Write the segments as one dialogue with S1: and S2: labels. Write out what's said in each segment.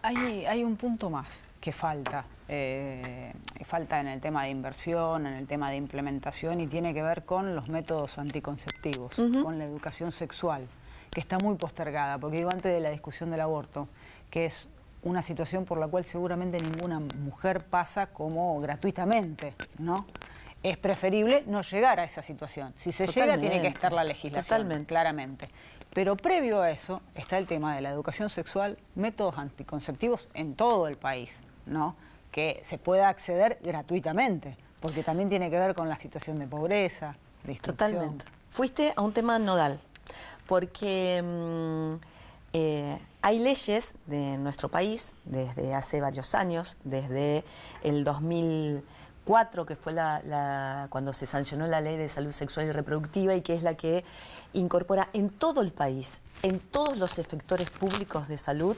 S1: Hay un punto más que falta. Falta en el tema de inversión, en el tema de implementación, y tiene que ver con los métodos anticonceptivos, con la educación sexual, que está muy postergada, porque digo, antes de la discusión del aborto, que es una situación por la cual seguramente ninguna mujer pasa como gratuitamente, ¿no? Es preferible no llegar a esa situación. Si se llega, tiene que estar la legislación, claramente. Pero previo a eso está el tema de la educación sexual, métodos anticonceptivos en todo el país, ¿no? Que se pueda acceder gratuitamente, porque también tiene que ver con la situación de pobreza, de instrucción.
S2: Totalmente. Fuiste a un tema nodal, porque hay leyes de nuestro país desde hace varios años, desde el 2004, que fue cuando se sancionó la Ley de Salud Sexual y Reproductiva, y que es la que incorpora en todo el país, en todos los efectores públicos de salud,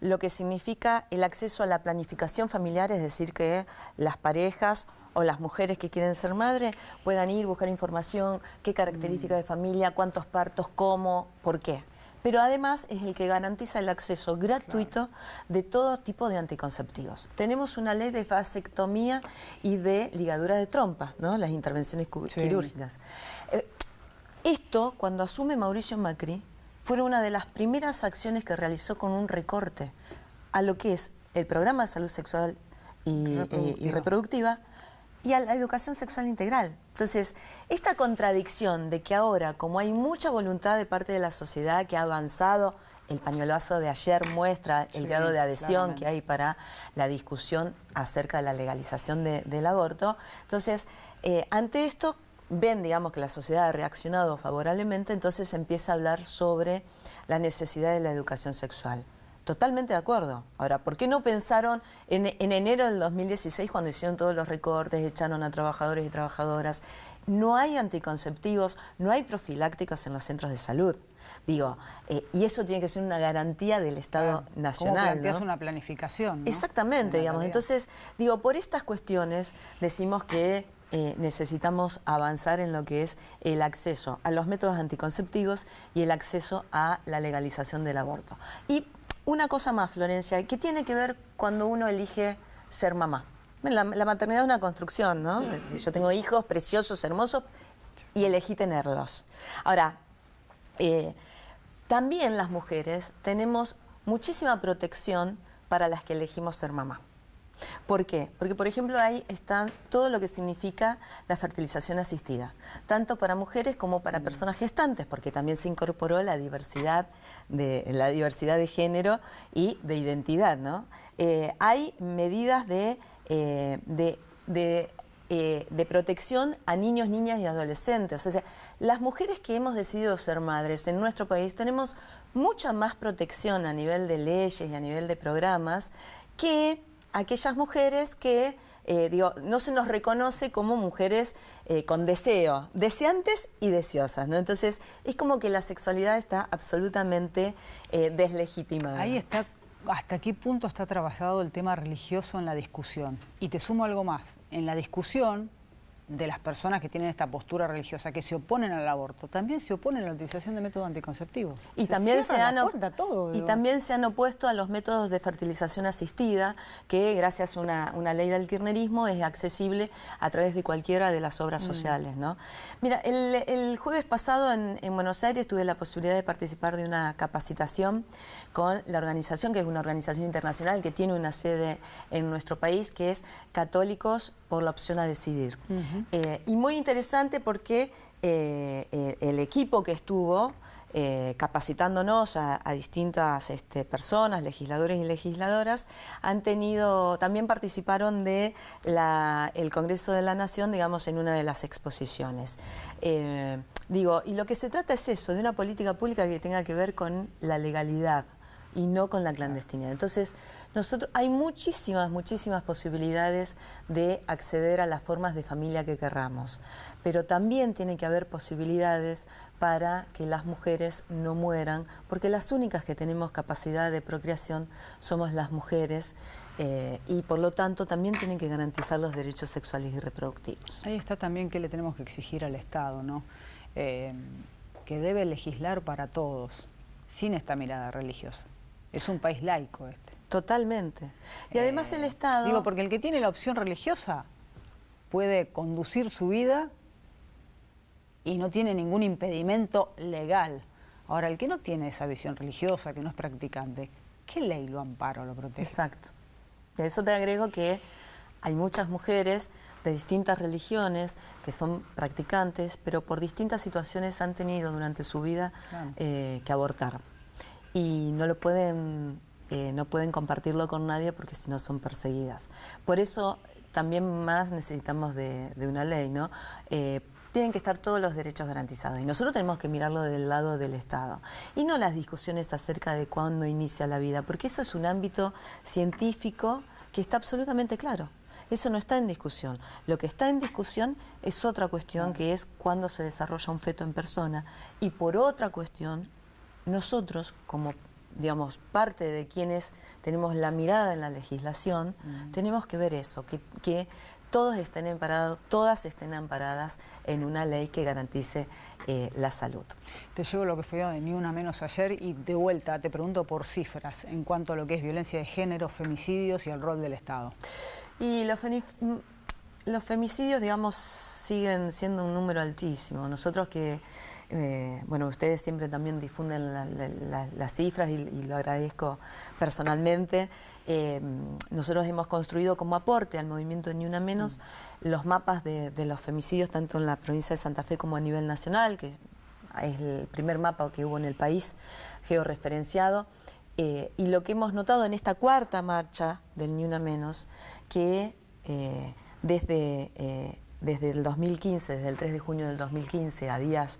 S2: lo que significa el acceso a la planificación familiar, es decir, que las parejas o las mujeres que quieren ser madres puedan ir, buscar información, qué características de familia, cuántos partos, cómo, por qué. Pero además es el que garantiza el acceso gratuito de todo tipo de anticonceptivos. Tenemos una ley de vasectomía y de ligadura de trompa, ¿no? Las intervenciones quirúrgicas. Esto, cuando asume Mauricio Macri, fue una de las primeras acciones que realizó con un recorte a lo que es el programa de salud sexual y reproductiva y a la educación sexual integral. Entonces, esta contradicción de que ahora, como hay mucha voluntad de parte de la sociedad que ha avanzado, el pañuelazo de ayer muestra el grado de adhesión que hay para la discusión acerca de la legalización del aborto. Entonces, ante esto, ven, digamos, que la sociedad ha reaccionado favorablemente, entonces empieza a hablar sobre la necesidad de la educación sexual. Totalmente de acuerdo. Ahora, ¿por qué no pensaron en enero del 2016, cuando hicieron todos los recortes, echaron a trabajadores y trabajadoras? No hay anticonceptivos, no hay profilácticos en los centros de salud. Digo, y eso tiene que ser una garantía del Estado nacional.
S1: ¿Cómo planteas,
S2: ¿no?
S1: una planificación, ¿no?
S2: Exactamente, digamos. Entonces, digo, por estas cuestiones decimos que necesitamos avanzar en lo que es el acceso a los métodos anticonceptivos y el acceso a la legalización del aborto. Y una cosa más, Florencia, que tiene que ver cuando uno elige ser mamá. La maternidad es una construcción, ¿no? Es decir, yo tengo hijos preciosos, hermosos, y elegí tenerlos. Ahora, también las mujeres tenemos muchísima protección para las que elegimos ser mamá. ¿Por qué? Porque, por ejemplo, ahí está todo lo que significa la fertilización asistida, tanto para mujeres como para personas gestantes, porque también se incorporó la diversidad de género y de identidad, ¿no? Hay medidas de protección a niños, niñas y adolescentes. O sea, las mujeres que hemos decidido ser madres en nuestro país tenemos mucha más protección a nivel de leyes y a nivel de programas que aquellas mujeres que, no se nos reconoce como mujeres con deseo, deseantes y deseosas, ¿no? Entonces, es como que la sexualidad está absolutamente deslegitimada.
S1: Ahí está, ¿hasta qué punto está trabajado el tema religioso en la discusión? Y te sumo algo más, en la discusión de las personas que tienen esta postura religiosa, que se oponen al aborto, también se oponen a la utilización de métodos anticonceptivos.
S2: Y también también se han opuesto a los métodos de fertilización asistida, que gracias a una ley del kirchnerismo es accesible a través de cualquiera de las obras sociales, ¿no? Mira, el jueves pasado en Buenos Aires tuve la posibilidad de participar de una capacitación con la organización, que es una organización internacional que tiene una sede en nuestro país, que es Católicos por la Opción a Decidir. Y muy interesante porque el equipo que estuvo capacitándonos a distintas personas, legisladores y legisladoras, también participaron de el Congreso de la Nación, digamos, en una de las exposiciones. Y lo que se trata es eso, de una política pública que tenga que ver con la legalidad y no con la clandestinidad. Entonces, hay muchísimas posibilidades de acceder a las formas de familia que querramos, pero también tiene que haber posibilidades para que las mujeres no mueran, porque las únicas que tenemos capacidad de procreación somos las mujeres, y por lo tanto también tienen que garantizar los derechos sexuales y reproductivos.
S1: Ahí está también que le tenemos que exigir al Estado, ¿no? Que debe legislar para todos, sin esta mirada religiosa. Es un país laico este.
S2: Totalmente. Y además el Estado...
S1: Digo, porque el que tiene la opción religiosa puede conducir su vida y no tiene ningún impedimento legal. Ahora, el que no tiene esa visión religiosa, que no es practicante, ¿qué ley lo ampara o lo protege?
S2: Exacto. De eso te agrego que hay muchas mujeres de distintas religiones que son practicantes, pero por distintas situaciones han tenido durante su vida que abortar. Y no lo pueden, no pueden compartirlo con nadie porque si no son perseguidas. Por eso también más necesitamos de una ley, ¿no? Tienen que estar todos los derechos garantizados y nosotros tenemos que mirarlo del lado del Estado y no las discusiones acerca de cuándo inicia la vida, porque eso es un ámbito científico que está absolutamente claro. Eso no está en discusión. Lo que está en discusión es otra cuestión, que es cuándo se desarrolla un feto en persona. Y por otra cuestión, nosotros, como digamos, parte de quienes tenemos la mirada en la legislación, tenemos que ver eso, que todos estén amparados, todas estén amparadas en una ley que garantice la salud.
S1: Te llevo lo que fue de Ni Una Menos ayer y de vuelta te pregunto por cifras en cuanto a lo que es violencia de género, femicidios y el rol del Estado.
S2: Y los femicidios, digamos, siguen siendo un número altísimo. Nosotros que, bueno, ustedes siempre también difunden las cifras y lo agradezco personalmente. Nosotros hemos construido como aporte al movimiento de Ni Una Menos los mapas de los femicidios, tanto en la provincia de Santa Fe como a nivel nacional, que es el primer mapa que hubo en el país georreferenciado. Y lo que hemos notado en esta cuarta marcha del Ni Una Menos, que desde el 2015, desde el 3 de junio del 2015, a días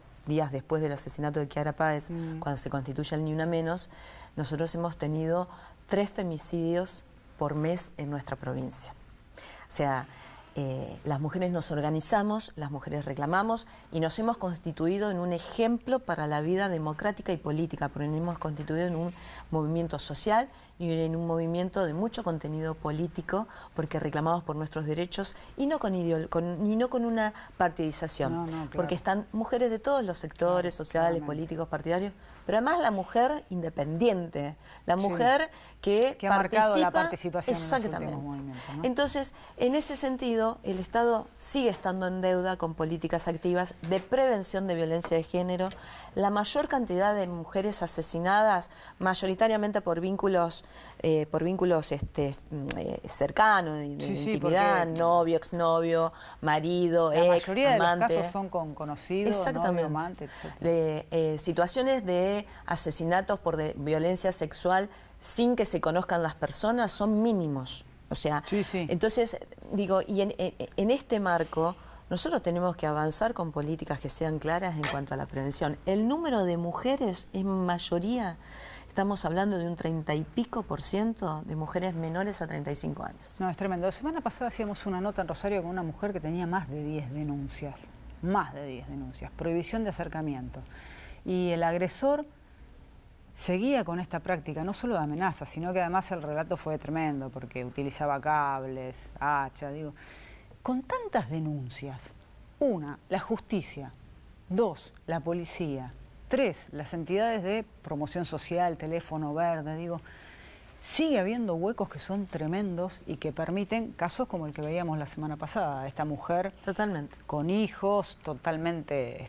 S2: después del asesinato de Kiara Páez, cuando se constituye el Ni Una Menos, nosotros hemos tenido 3 femicidios por mes en nuestra provincia. O sea, las mujeres nos organizamos, las mujeres reclamamos y nos hemos constituido en un ejemplo para la vida democrática y política, porque nos hemos constituido en un movimiento social y en un movimiento de mucho contenido político, porque reclamamos por nuestros derechos y no con una partidización, claro. Porque están mujeres de todos los sectores sociales, políticos, partidarios, pero además la mujer independiente, la mujer que
S1: ha marcado la participación
S2: exactamente.
S1: En los últimos movimientos, ¿no?
S2: Entonces, en ese sentido, el Estado sigue estando en deuda con políticas activas de prevención de violencia de género. La mayor cantidad de mujeres asesinadas, mayoritariamente por vínculos cercanos, de intimidad, novio, exnovio, marido, ex, amante.
S1: La mayoría de los casos son con conocidos, novio, amante,
S2: etc. Situaciones de asesinatos por violencia sexual sin que se conozcan las personas son mínimos. O sea, entonces, digo, y en este marco, nosotros tenemos que avanzar con políticas que sean claras en cuanto a la prevención. El número de mujeres es mayoría, estamos hablando de un 30 y pico % de mujeres menores a 35 años.
S1: No, es tremendo. La semana pasada hacíamos una nota en Rosario con una mujer que tenía más de 10 denuncias. Más de 10 denuncias. Prohibición de acercamiento. Y el agresor seguía con esta práctica, no solo de amenazas, sino que además el relato fue tremendo, porque utilizaba cables, hachas, digo. Con tantas denuncias, 1, la justicia, 2, la policía, 3, las entidades de promoción social, teléfono verde, digo, sigue habiendo huecos que son tremendos y que permiten casos como el que veíamos la semana pasada, esta mujer
S2: totalmente
S1: con hijos, totalmente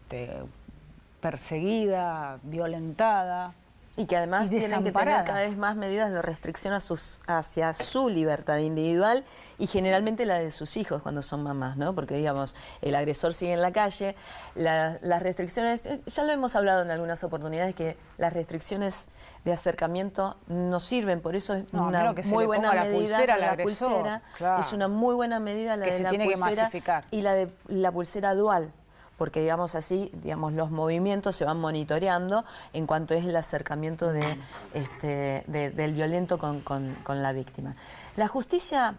S1: perseguida, violentada.
S2: Y que además tienen que tener cada vez más medidas de restricción hacia su libertad individual y generalmente la de sus hijos cuando son mamás, ¿no? Porque, digamos, el agresor sigue en la calle, las restricciones, ya lo hemos hablado en algunas oportunidades, que las restricciones de acercamiento no sirven, por eso es una muy buena medida la pulsera, claro. Es una muy buena medida la de la pulsera y la de la pulsera dual. Porque, digamos así, los movimientos se van monitoreando en cuanto es el acercamiento del violento con la víctima. La justicia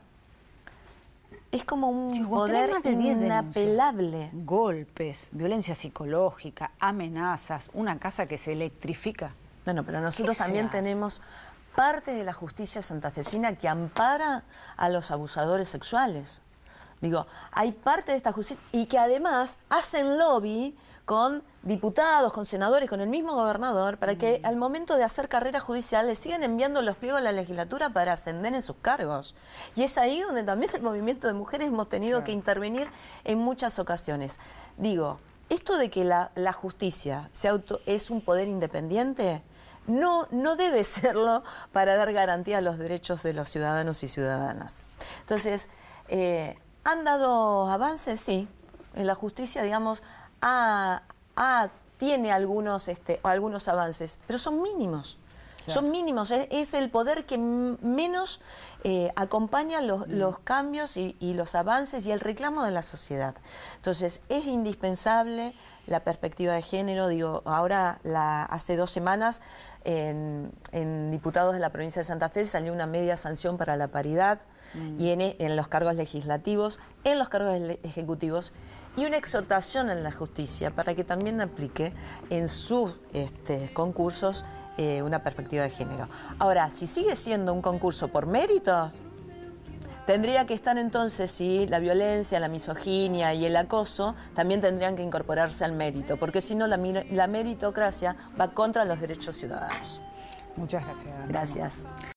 S2: es como un poder inapelable.
S1: Golpes, violencia psicológica, amenazas, una casa que se electrifica.
S2: Bueno, pero nosotros también tenemos parte de la justicia santafesina que ampara a los abusadores sexuales. Digo, hay parte de esta justicia y que además hacen lobby con diputados, con senadores, con el mismo gobernador, para que al momento de hacer carrera judicial le sigan enviando los pliegos a la legislatura para ascender en sus cargos. Y es ahí donde también el movimiento de mujeres hemos tenido que intervenir en muchas ocasiones. Digo, esto de que la justicia es un poder independiente, no debe serlo para dar garantía a los derechos de los ciudadanos y ciudadanas. Entonces, ¿han dado avances? Sí. En la justicia, digamos, tiene algunos avances, pero son mínimos. Claro. Son mínimos, es el poder que menos acompaña los cambios y los avances y el reclamo de la sociedad. Entonces, es indispensable la perspectiva de género. Digo, ahora, hace 2 semanas, en diputados de la provincia de Santa Fe salió una media sanción para la paridad y en los cargos legislativos, en los cargos ejecutivos, y una exhortación en la justicia para que también aplique en sus concursos una perspectiva de género. Ahora, si sigue siendo un concurso por méritos, tendría que estar entonces, si la violencia, la misoginia y el acoso también tendrían que incorporarse al mérito, porque si no la meritocracia va contra los derechos ciudadanos.
S1: Muchas gracias.
S2: Gracias.